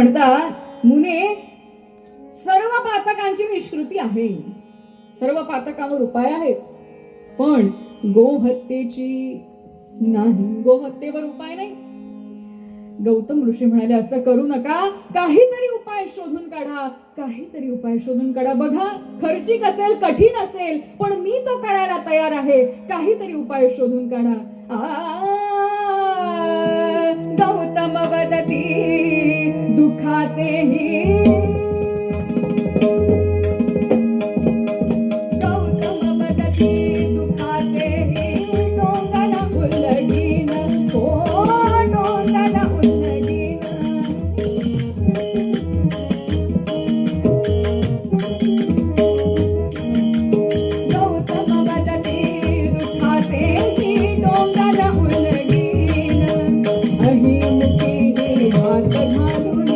म्हणतात मुने सर्व पातकांची निष्कृती आहे, सर्व पातकांवर उपाय आहेत, पण गोहत्येची नाही, गोहत्येवर उपाय नाही. गौतम ऋषी म्हणाले असं करू नका, काहीतरी उपाय शोधून काढा, काहीतरी उपाय शोधून काढा. बघा खर्चिक असेल, कठीण असेल, पण मी तो करायला तयार आहे, काहीतरी उपाय शोधून काढा. गौतम वदती दुःखाचेही, गौतम वदती दुःखाचेही डोंगर उल्लगीन, हो डोंगर उल्लगीन. गौतम वदती दुःखाचेही डोंगर उल्लगीन, अहिमुखी हात घालून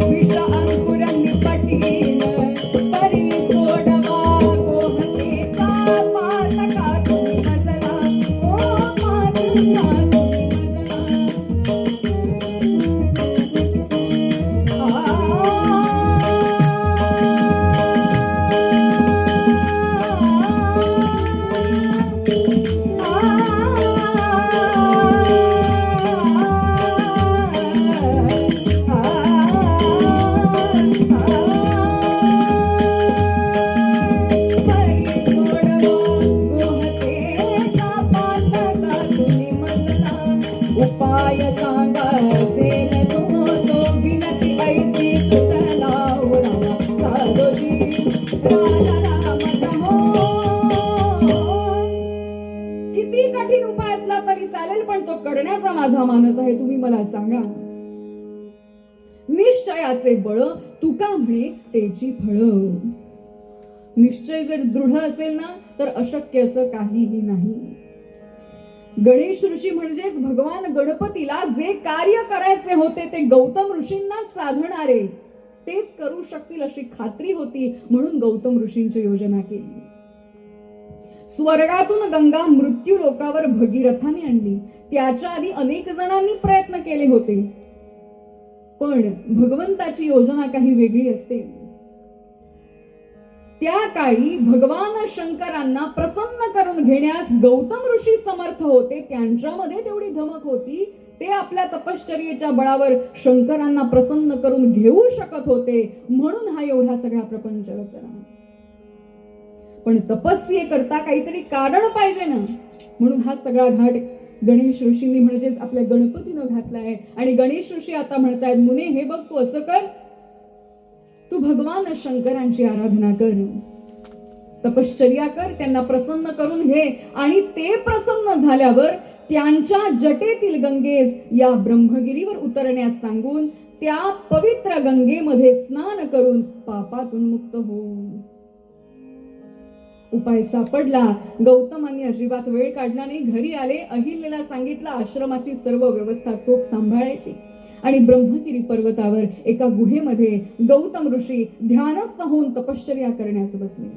विष अंकुर निपटीन, परी सोडवा गोहतेचा पातकातून मजला, ओ पातकातून उपाय सांगा असेल तो विनती ऐसी तुझला ओढा साधोजी राजा राम नमो. किती कठीण उपाय असला तरी चालेल, पण तो करण्याचा माझा मानस आहे, तुम्ही मला सांगा. निश्चयाचे बळ तुका म्हणे तेची फळ. निश्चय जर दृढ असेल ना तर अशक्य असं काहीही नाही. गणेश ऋषी म्हणजेच भगवान गणपतीला जे कार्य करायचे होते ते गौतम ऋषींनाच साधणारे, तेच करू शकतील अशी खात्री होती, म्हणून गौतम ऋषींची योजना केली. स्वर्गातून गंगा मृत्यू लोकावर भगीरथाने आणली. त्याच्या आधी अनेक जणांनी प्रयत्न केले होते, पण भगवंताची योजना काही वेगळी असते. त्या काळी भगवान शंकरांना प्रसन्न करून घेण्यास गौतम ऋषी समर्थ होते. त्यांच्यामध्ये तेवढी धमक होती, ते आपल्या तपश्चर्येच्या बळावर शंकरांना प्रसन्न करून घेऊ शकत होते, म्हणून हा एवढा सगळा प्रपंच रचना. पण तपस्ये करता काहीतरी कारण पाहिजे ना, म्हणून हा सगळा घाट गणेश ऋषींनी म्हणजेच आपल्या गणपतीनं घातलाय. आणि गणेश ऋषी आता म्हणतायत मुने हे बघ तू असं कर, तू भगवान शंकरांची आराधना कर, तपश्चर्या कर, त्यांना प्रसन्न करून घे, आणि ते प्रसन्न झाल्यावर त्यांच्या जटेतील गंगेस या ब्रह्मगिरीवर उतरण्यास सांगून त्या पवित्र गंगेमध्ये स्नान करून पापातून मुक्त हो. उपाय सापडला. गौतमांनी अजिबात वेळ काढला नाही, घरी आले, अहिल्याला सांगितलं आश्रमाची सर्व व्यवस्था चोख सांभाळायची. आणि ब्रह्मगिरी पर्वतावर एका गुहेमध्ये गौतम ऋषी ध्यानस्थ होऊन तपश्चर्या करण्यास बसले.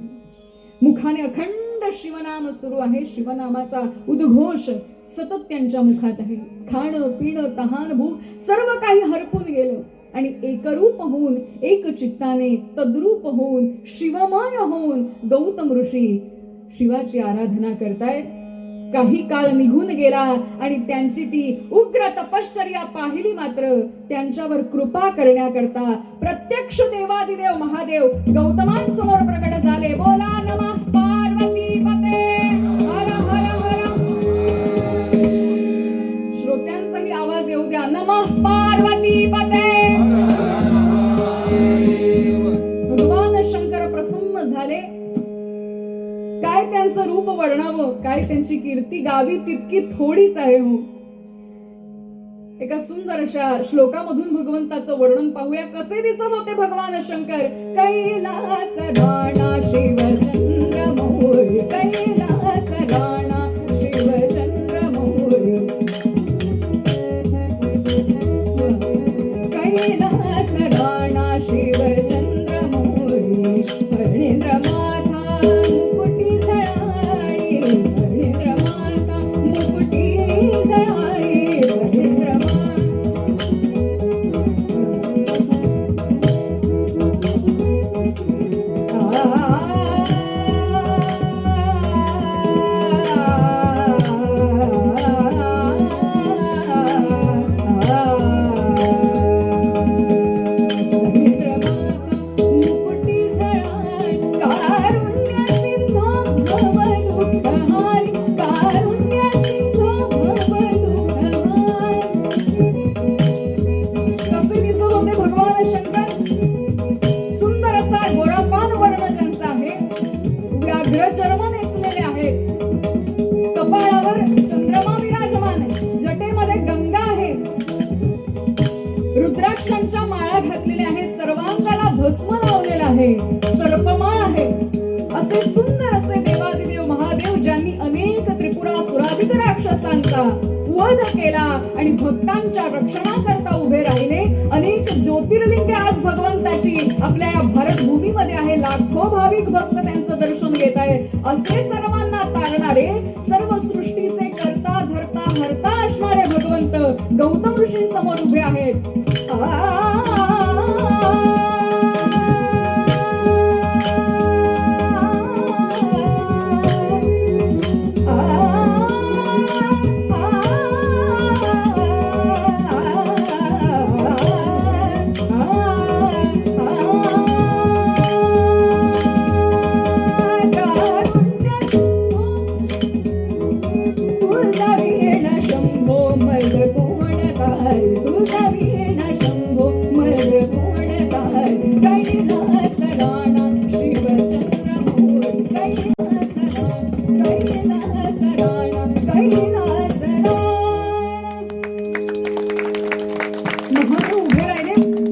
मुखाने अखंड शिवनाम सुरू आहे, शिवनामाचा उद्घोष सतत त्यांच्या मुखात आहे. खाणं पिणं तहान भूक सर्व काही हरपून गेलं आणि एकरूप होऊन, एक चित्ताने तद्रूप होऊन, शिवमय होऊन गौतम ऋषी शिवाची आराधना करतायत. काही काळ निघून गेला आणि त्यांची ती उग्र तपश्चर्या पाहिली, मात्र त्यांच्यावर कृपा करण्याकरता प्रत्यक्ष देवादिदेव महादेव गौतमांसमोर प्रकट झाले. बोला नमः पार्वती पते हर हर हर. श्रोत्यांचाही आवाज येऊ द्या, नमः पार्वती पते. भगवान शंकर प्रसन्न झाले. काय त्यांचं रूप वर्णावं, काय त्यांची कीर्ती गावी तितकी थोडीच आहे हो. एका सुंदर अशा श्लोकामधून भगवंताचं वर्णन पाहूया. कसे दिसत होते भगवान शंकर. कैलास राणा शिवचंद्र मोर, कैलास राणा शिवचंद्र मोर, कैलास राणा शिवचंद्र मोर, फणींद्र माथा मुकुटी झळाळी, फणींद्र माथा मुकुटी झळाळी, फणींद्र असुरांचा वध केला आणि भक्तांच्या रक्षणाकरता उभे राहिले. अनेक ज्योतिर्लिंगे आज भगवंताची आपल्या या भारत भूमीमध्ये आहे. लाखो भाविक भक्त त्यांचं दर्शन घेत आहेत. असे सर्वांना तारणारे, सर्व सृष्टीचे करता धरता हरता असणारे भगवंत गौतम ऋषींसमोर उभे आहेत.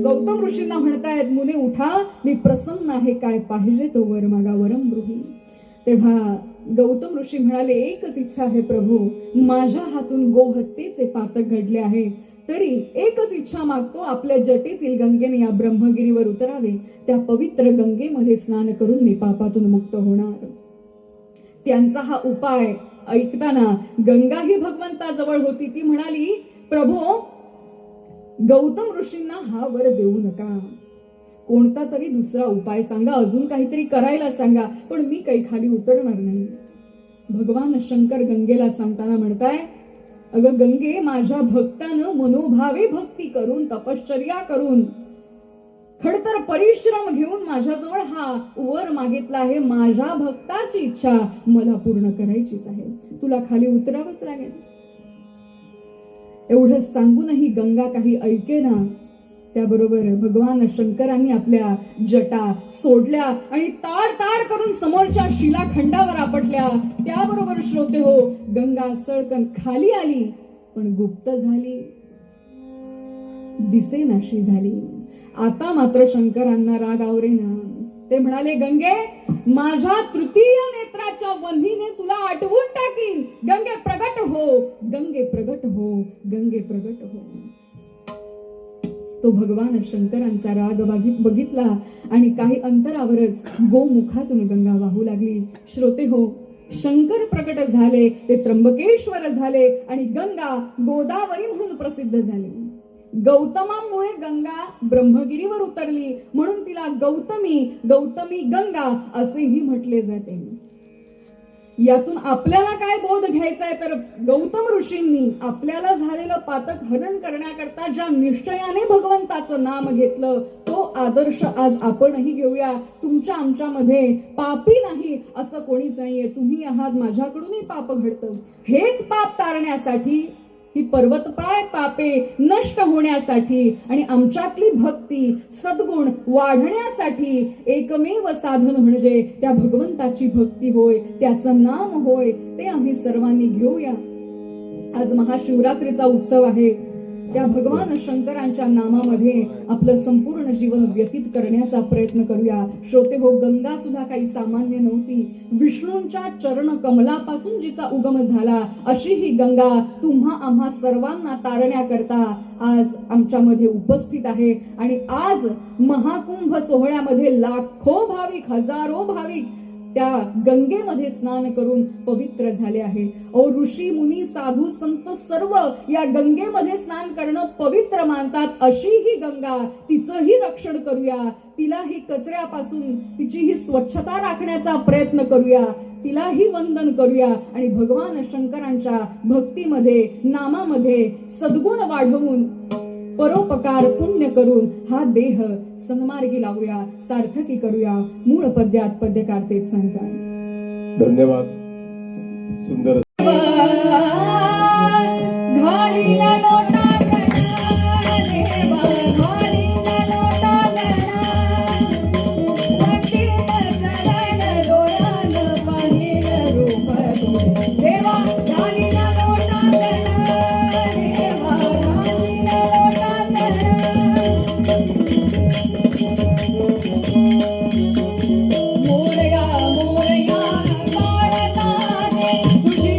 गौतम ऋषींना म्हणतायत, मुने उठा, मी प्रसन्न आहे, काय पाहिजे तो वर मागा, वरम ब्रूहि. तेव्हा गौतम ऋषी म्हणाले, एकच इच्छा आहे प्रभू, माझ्या हातून गोहत्येचे पातक घडले आहे, तरी एकच इच्छा मागतो, आपल्या जटेतील गंगेने या ब्रह्मगिरीवर उतरावे, त्या पवित्र गंगेमध्ये स्नान करून मी पापातून मुक्त होणार. त्यांचा हा उपाय ऐकताना गंगा ही भगवंताजवळ होती. ती म्हणाली, प्रभू, गौतम ऋषींना हा वर देऊ नका, कोणता तरी दुसरा उपाय सांगा, अजून काहीतरी करायला सांगा, पण मी काही खाली उतरणार नाही. भगवान शंकर गंगेला सांगताना म्हणताय, अगं गंगे, माझ्या भक्तानं मनोभावे भक्ती करून, तपश्चर्या करून, खडतर परिश्रम घेऊन माझ्याजवळ हा वर मागितला आहे. माझ्या भक्ताची इच्छा मला पूर्ण करायचीच आहे, तुला खाली उतरावंच लागेल. एवढं सांगूनही गंगा काही ऐकेना. त्याबरोबर भगवान शंकरांनी आपल्या जटा सोडल्या आणि ताड ताड करून समोरच्या शिलाखंडावर आपटल्या. त्याबरोबर श्रोते हो, गंगा सळकन खाली आली, पण गुप्त झाली, दिसेनाशी झाली. आता मात्र शंकरांना राग आवरेना. ते म्हणाले, गंगे, माझ्या तृतीय नेत्राच्या वंदीने तुला आटवून टाकीन. गंगे प्रगट हो, गंगे प्रगट हो, गंगे प्रगट हो. तो भगवान शंकरांचा राग बघितला आणि काही अंतरावरच गोमुखातून गंगा वाहू लागली. श्रोते हो, शंकर प्रकट झाले, ते त्र्यंबकेश्वर झाले आणि गंगा गोदावरी म्हणून प्रसिद्ध झाली. गौतमामुळे गंगा ब्रह्मगिरीवर उतरली, म्हणून तिला गौतमी, गौतमी गंगा असेही म्हटले जाते. यातून आपल्याला काय बोध घ्यायचा आहे, तर गौतम ऋषींनी आपल्याला झालेलं पातक हरण करण्याकरता ज्या निश्चयाने भगवंताचं नाम घेतलं, तो आदर्श आज आपणही घेऊया. तुमच्या आमच्यामध्ये पापी नाही असं कोणीच नाहीये. तुम्ही आहात, माझ्याकडूनही पाप घडतं. हेच पाप तारण्यासाठी, ही पर्वतप्राय पापे नष्ट होण्यासाठी आणि आमच्यातली भक्ती सद्गुण वाढण्यासाठी एकमेव साधन म्हणजे त्या भगवंताची भक्ती होय, त्याचं नाम होय. ते आम्ही सर्वांनी घेऊया. आज महाशिवरात्रीचा उत्सव आहे. त्या भगवान शंकरांच्या नामामध्ये आपलं संपूर्ण जीवन व्यतीत करण्याचा प्रयत्न करूया. श्रोते हो, गंगा सुद्धा काही सामान्य नव्हती. विष्णूंच्या चरण कमलापासून जिचा उगम झाला, अशी ही गंगा तुम्हा आम्हा सर्वांना तारण्याकरता आज आमच्यामध्ये उपस्थित आहे. आणि आज महाकुंभ सोहळ्यामध्ये लाखो भाविक, हजारो भाविक त्या गंगेमध्ये स्नान करून पवित्र झाले आहे. ऋषी मुनी साधू संत सर्व या गंगेमध्ये स्नान करणं पवित्र मानतात. अशी ही गंगा, तिचंही रक्षण करूया, तिलाही कचऱ्यापासून तिचीही स्वच्छता राखण्याचा प्रयत्न करूया, तिलाही वंदन करूया आणि भगवान शंकरांच्या भक्तीमध्ये, नामामध्ये सद्गुण वाढवून, परोपकार पुण्य करून हा देह सन्मार्गी लावूया, सार्थकी करूया. मूळ पद्यात पद्यकार तेच सांगतात. धन्यवाद. सुंदर घालीला लोटा गणा देवा, घालीला लोटा गणा, भक्तीत चरण डोळ्यान पाहिलं रूप तुझे देवा. घालीला लोटा गणा देवा, घालीला लोटा गणा, मोरया मोरया काढताने तुझी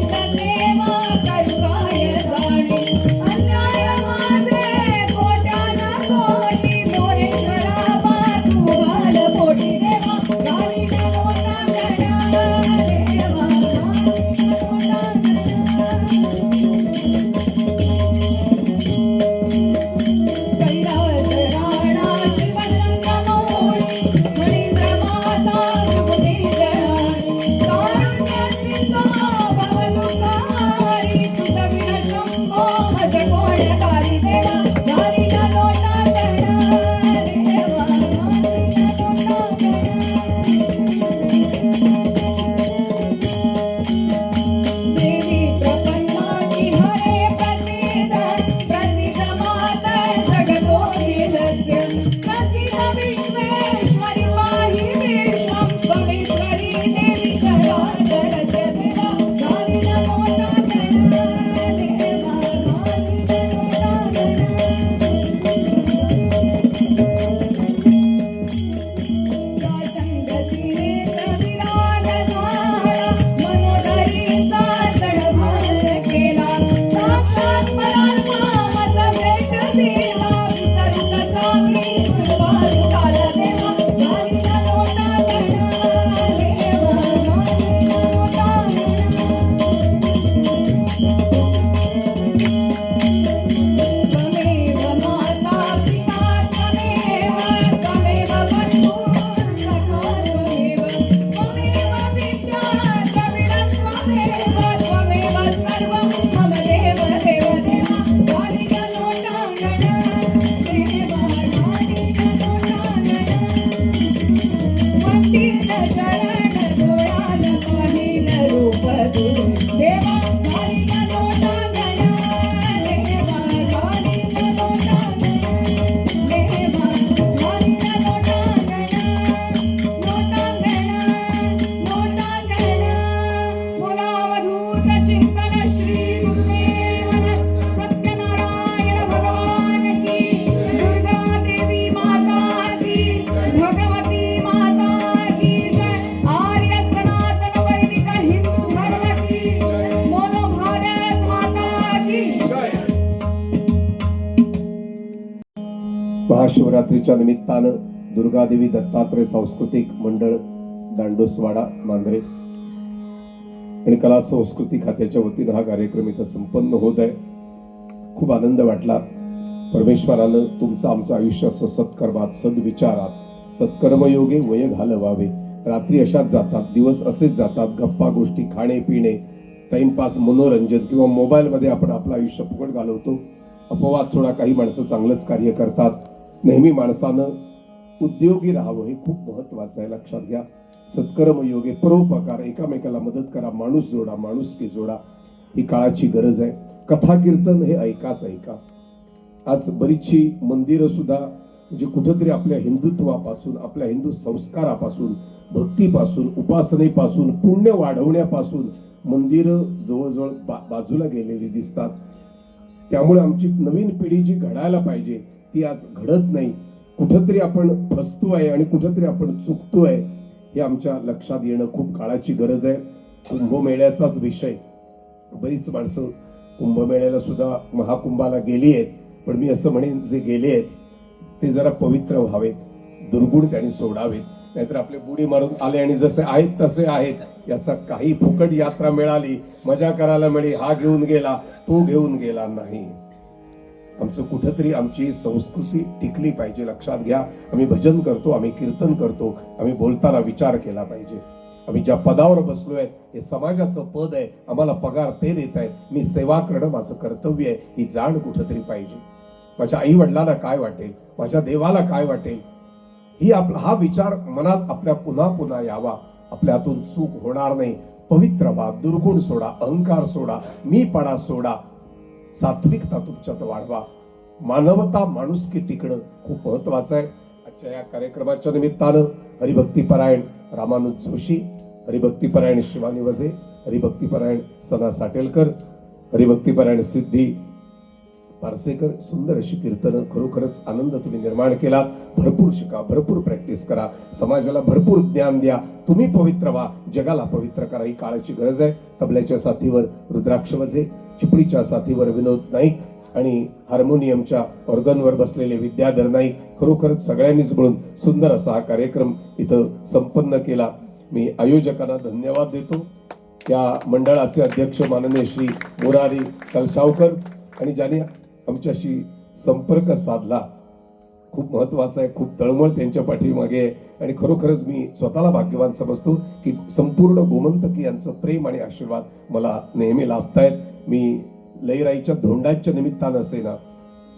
महाशिवरात्रीच्या निमित्तानं दुर्गादेवी दत्तात्रय सांस्कृतिक मंडळ दांडोसवाडा मांजरे आणि कला संस्कृती खात्याच्या वतीनं हा कार्यक्रम इथं संपन्न होत आहे. खूप आनंद वाटला. परमेश्वरानं तुमचं आमचं आयुष्य असं सत्कर्मात, सद्विचारात, सत्कर्मयोगे वय घालवावे. रात्री अशाच जातात, दिवस असेच जातात, गप्पा गोष्टी, खाणे पिणे, टाइमपास, मनोरंजन किंवा मोबाईलमध्ये आपण आपलं आयुष्य फुकट घालवतो. अपवाद सोडा, काही माणसं चांगलंच कार्य करतात. नेहमी माणसानं उद्योगी राहावं हे खूप महत्वाचं आहे. लक्षात घ्या. सत्कर्म योगे, परोपकार, एकामेकाला मदत करा, माणूस जोडा, माणुसकी जोडा, ही काळाची गरज आहे. कथा कीर्तन हे ऐकाच ऐका. आज बरीचशी मंदिरं सुद्धा म्हणजे कुठंतरी आपल्या हिंदुत्वापासून, आपल्या हिंदू संस्कारापासून, भक्तीपासून, उपासनेपासून, पुण्य वाढवण्यापासून मंदिरं जवळजवळ बाजूला गेलेली दिसतात. त्यामुळे आमची नवीन पिढी जी घडायला पाहिजे ती आज घडत नाही. कुठंतरी आपण फसतोय आणि कुठंतरी आपण चुकतोय हे आमच्या लक्षात येणं खूप काळाची गरज आहे. कुंभमेळ्याचाच विषय, बरीच माणसं कुंभमेळ्याला सुद्धा महाकुंभाला गेली आहेत, पण मी असं म्हणेन जे गेले आहेत ते जरा पवित्र व्हावेत, दुर्गुण त्यांनी सोडावेत. नाहीतर आपले बुडी मारून आले आणि जसे आहेत तसे आहेत, याचा काही फुकट यात्रा मिळाली, मजा करायला मिळाली, हा घेऊन गेला तो घेऊन गेला नाही. आमचं कुठंतरी आमची संस्कृती टिकली पाहिजे. लक्षात घ्या. आम्ही भजन करतो, आम्ही कीर्तन करतो, आम्ही बोलताना विचार केला पाहिजे. आम्ही ज्या पदावर बसलोय हे समाजाचं पद आहे, आम्हाला पगार ते देत आहेत, मी सेवा करणं माझं कर्तव्य आहे, ही जाण कुठंतरी पाहिजे. माझ्या आई वडिलांना काय वाटेल, माझ्या देवाला काय वाटेल, ही हा विचार मनात आपल्या पुन्हा पुन्हा यावा. आपल्या हातून चूक होणार नाही. पवित्र व्हा, दुर्गुण सोडा, अहंकार सोडा, मीपणा सोडा, सात्विकता तुमच्यात वाढवा. मानवता, माणुसकी टिकणं खूप महत्वाचं आहे. आजच्या या कार्यक्रमाच्या निमित्तानं हरिभक्तीपरायण रामानुज जोशी, हरिभक्तीपरायण शिवानी वजे, हरिभक्तीपरायण सना साटेलकर, हरिभक्तीपरायण सिद्धी पारसेकर, सुंदर अशी कीर्तनं, खरोखरच आनंद तुम्ही निर्माण केला. भरपूर शिका, भरपूर प्रॅक्टिस करा, समाजाला भरपूर ज्ञान द्या. तुम्ही पवित्र व्हा, जगाला पवित्र करा, ही काळाची गरज आहे. तबल्याच्या साथीवर रुद्राक्ष वजे, चिपळीच्या साथीवर विनोद नाईक आणि हार्मोनियमच्या ऑर्गनवर बसलेले विद्याधर नाईक, खरोखरच सगळ्यांनीच मिळून सुंदर असा हा कार्यक्रम इथं संपन्न केला. मी आयोजकांना धन्यवाद देतो. या मंडळाचे अध्यक्ष माननीय श्री मोरारी कलशावकर आणि ज्यांनी आमच्याशी संपर्क साधला, खूप महत्वाचा आहे. खूप तळमळ त्यांच्या पाठीमागे आहे आणि खरोखरच मी स्वतःला भाग्यवान समजतो की संपूर्ण गोमंतकी यांचं प्रेम आणि आशीर्वाद मला नेहमी लाभतायत. मी लईराईच्या धोंडाच्या निमित्तानं असेना,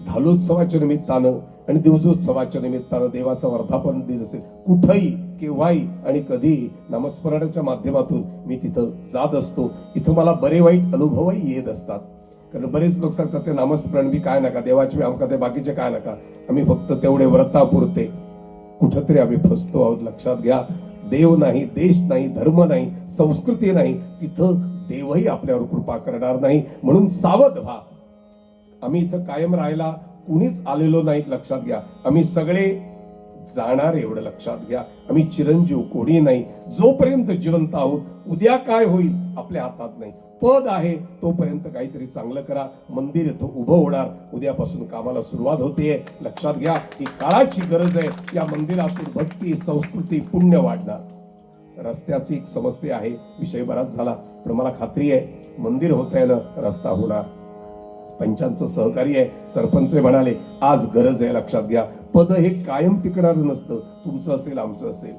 धालोत्सवाच्या निमित्तानं आणि दिवजोत्सवाच्या निमित्तानं, देवाचा वर्धापन दिन असेल, कुठंही केव्हाही आणि कधीही नामस्मरणाच्या माध्यमातून मी तिथं जात असतो. इथं मला बरे वाईट अनुभवही येत असतात. कारण बरेच लोक सांगतात ते नामस्मरण बी काय नका, देवाचे बी आमका ते बाकीचे काय नका, आम्ही फक्त तेवढे व्रतापुरते. कुठंतरी आम्ही फसतो आहोत. लक्षात घ्या. देव नाही, देश नाही, धर्म नाही, संस्कृती नाही, तिथं देवही आपल्यावर कृपा करणार नाही. म्हणून सावध व्हा. आम्ही इथं कायम राहायला कुणीच आलेलो नाही. लक्षात घ्या. आम्ही सगळे जाणार, एवढं लक्षात घ्या. आम्ही चिरंजीव कोणी नाही. जोपर्यंत जिवंत आहोत, उद्या काय होईल आपल्या हातात नाही. पद आहे तोपर्यंत काहीतरी चांगलं करा. मंदिर इथं उभं होणार, उद्यापासून कामाला सुरुवात होते. लक्षात घ्या. ही काळाची गरज आहे. या मंदिरातून भक्ती, संस्कृती, पुण्य वाढणार. रस्त्याची एक समस्या आहे, विषय बराच झाला, पण मला खात्री आहे मंदिर होत आहे ना, रस्ता होणार. पंचांचं सहकार्य आहे. सरपंच म्हणाले आज गरज आहे. लक्षात घ्या. पद हे कायम टिकणार नसतं. तुमचं असेल, आमचं असेल,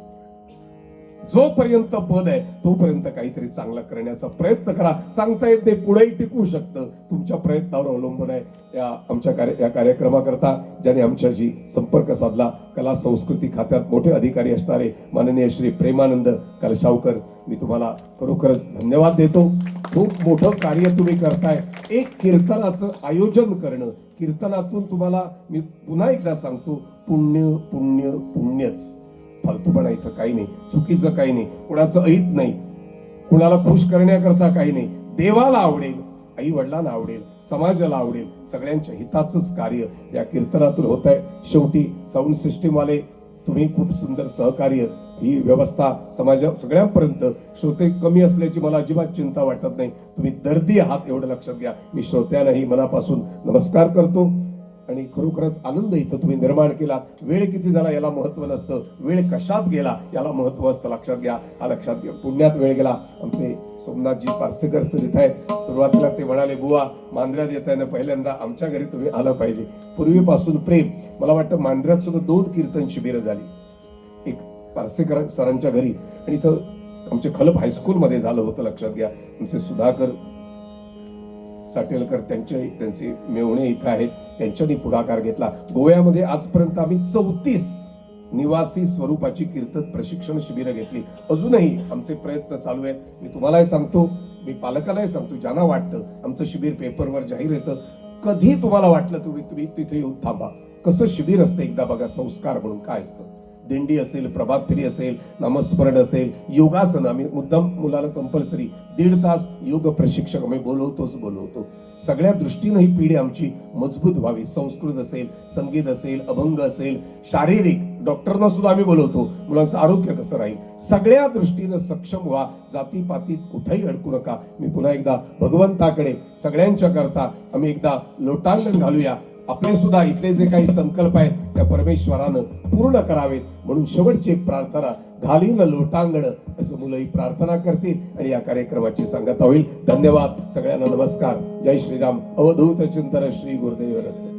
जोपर्यंत पद आहे तोपर्यंत काहीतरी चांगलं करण्याचा प्रयत्न करा. सांगता येत नाही, पुढेही टिकू शकतं. तुमच्या प्रयत्नावर अवलंबून आहे. या कार्यक्रमाकरता ज्याने आमच्याशी संपर्क साधला, कला संस्कृती खात्यात मोठे अधिकारी असणारे माननीय श्री प्रेमानंद कलशावकर, मी तुम्हाला खरोखरच धन्यवाद देतो. खूप मोठं कार्य तुम्ही करताय. एक कीर्तनाचं आयोजन करणं, कीर्तनातून तुम्हाला मी पुन्हा एकदा सांगतो, पुण्य पुण्य पुण्यच. फालतूपणा इथं काही नाही, चुकीचं काही नाही, कुणाचं अहित नाही, कुणाला खुश करण्याकरता काही नाही. देवाला आवडेल, आई वडिलांना आवडेल, समाजाला आवडेल, सगळ्यांच्या हिताचंच कार्य या कीर्तनातून होत आहे. शेवटी साऊंड सिस्टीम वाले तुम्ही खूप सुंदर सहकार्य, ही व्यवस्था समाजा सगळ्यांपर्यंत. श्रोते कमी असल्याची मला अजिबात चिंता वाटत नाही. तुम्ही दर्दी आहात एवढं लक्षात घ्या. मी श्रोत्यांनाही मनापासून नमस्कार करतो. आणि खरोखरच आनंद इथं तुम्ही निर्माण केला. वेळ किती झाला याला महत्व नसतं, वेळ कशात गेला याला महत्व असतं. लक्षात घ्या, हा लक्षात घ्या. पुण्यात वेळ गेला. आमचे सोमनाथजी पारसेकर सर इथं आहेत. सुरुवातीला ते म्हणाले, बुवा मांजऱ्यात येत आहे ना, पहिल्यांदा आमच्या घरी तुम्ही आलं पाहिजे. पूर्वीपासून प्रेम. मला वाटतं मांजऱ्यात सुद्धा 2 कीर्तन शिबिरं झाली, एक पारसेकर सरांच्या घरी आणि इथं आमच्या खलप हायस्कूल मध्ये झालं होतं. लक्षात घ्या. आमचे सुधाकर साटेलकर त्यांचे मेवणे इथं आहेत, त्यांच्यानी पुढाकार घेतला. गोव्यामध्ये आजपर्यंत आम्ही 34 निवासी स्वरूपाची कीर्तन प्रशिक्षण शिबिरं घेतली. अजूनही आमचे प्रयत्न चालू आहेत. मी तुम्हालाही सांगतो, मी पालकालाही सांगतो, ज्यांना वाटतं आमचं शिबिर पेपरवर जाहीर येतं, कधी तुम्हाला वाटलं तुम्ही तिथे येऊन थांबा. कसं शिबिर असतं एकदा बघा. संस्कार म्हणून काय असतं, दिंडी असेल, प्रभात फेरी असेल, नामस्मरण असेल, योगासन. आम्ही मुद्दाम मुलाला कंपल्सरी 1.5 तास योग प्रशिक्षक आम्ही बोलवतो. सगळ्या दृष्टीनं ही पिढी आमची मजबूत व्हावी. संस्कृत असेल, संगीत असेल, अभंग असेल, शारीरिक डॉक्टरना सुद्धा आम्ही बोलवतो. मुलांचं आरोग्य कसं राहील, सगळ्या दृष्टीनं सक्षम व्हा. जातीपातीत कुठेही अडकू नका. मी पुन्हा एकदा भगवंताकडे सगळ्यांच्या करता आम्ही एकदा लोटांगण घालूया. आपले सुद्धा इथले जे काही संकल्प आहेत त्या परमेश्वरानं पूर्ण करावेत म्हणून शेवटची एक प्रार्थना, घालीन लोटांगण, असं मुलं ही प्रार्थना करतील आणि या कार्यक्रमाची सांगता होईल. धन्यवाद सगळ्यांना. नमस्कार. जय श्रीराम. अवधूत चिंतन श्री गुरुदेव रत्न.